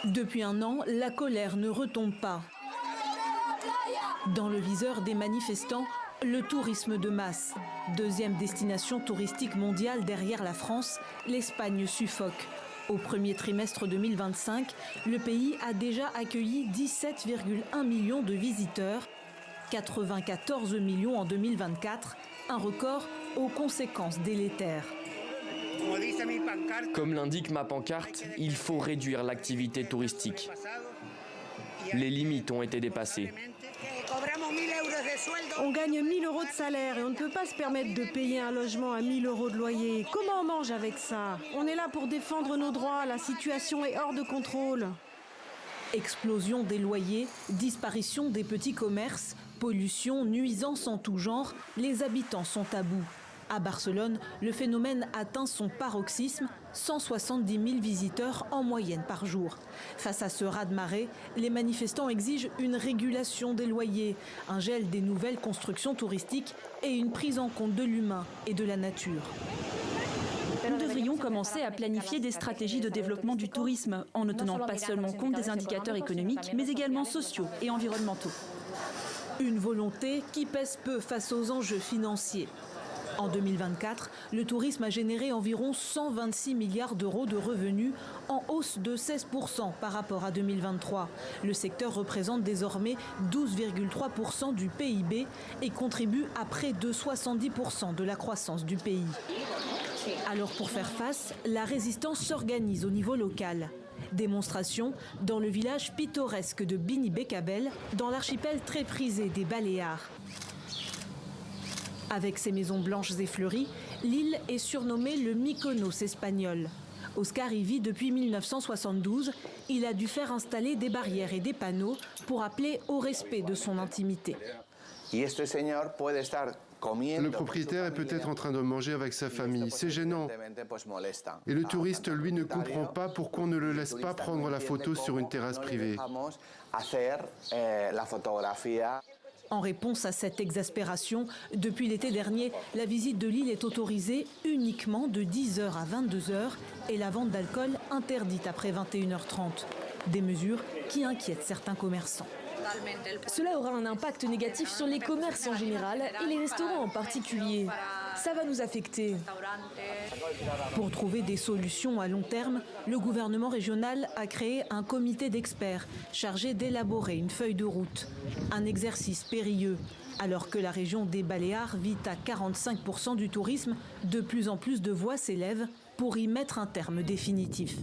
Depuis un an, la colère ne retombe pas. Dans le viseur des manifestants, le tourisme de masse. Deuxième destination touristique mondiale derrière la France, l'Espagne suffoque. Au premier trimestre 2025, le pays a déjà accueilli 17,1 millions de visiteurs, 94 millions en 2024, un record aux conséquences délétères. Comme l'indique ma pancarte, il faut réduire l'activité touristique. Les limites ont été dépassées. On gagne 1 000 € de salaire et on ne peut pas se permettre de payer un logement à 1 000 € de loyer. Comment on mange avec ça? On est là pour défendre nos droits, la situation est hors de contrôle. Explosion des loyers, disparition des petits commerces, pollution, nuisances en tout genre, les habitants sont à bout. À Barcelone, le phénomène atteint son paroxysme, 170 000 visiteurs en moyenne par jour. Face à ce raz-de-marée, les manifestants exigent une régulation des loyers, un gel des nouvelles constructions touristiques et une prise en compte de l'humain et de la nature. Nous devrions commencer à planifier des stratégies de développement du tourisme en ne tenant pas seulement compte des indicateurs économiques, mais également sociaux et environnementaux. Une volonté qui pèse peu face aux enjeux financiers. En 2024, le tourisme a généré environ 126 milliards d'euros de revenus, en hausse de 16% par rapport à 2023. Le secteur représente désormais 12,3% du PIB et contribue à près de 70% de la croissance du pays. Alors pour faire face, la résistance s'organise au niveau local. Démonstration dans le village pittoresque de Bini-Bécabel, dans l'archipel très prisé des Baléares. Avec ses maisons blanches et fleuries, l'île est surnommée le Mykonos espagnol. Oscar y vit depuis 1972. Il a dû faire installer des barrières et des panneaux pour appeler au respect de son intimité. Le propriétaire est peut-être en train de manger avec sa famille. C'est gênant. Et le touriste, lui, ne comprend pas pourquoi on ne le laisse pas prendre la photo sur une terrasse privée. En réponse à cette exaspération, depuis l'été dernier, la visite de l'île est autorisée uniquement de 10h à 22h et la vente d'alcool interdite après 21h30. Des mesures qui inquiètent certains commerçants. Cela aura un impact négatif sur les commerces en général et les restaurants en particulier. Ça va nous affecter. Pour trouver des solutions à long terme, le gouvernement régional a créé un comité d'experts chargé d'élaborer une feuille de route. Un exercice périlleux. Alors que la région des Baléares vit à 45% du tourisme, de plus en plus de voix s'élèvent pour y mettre un terme définitif.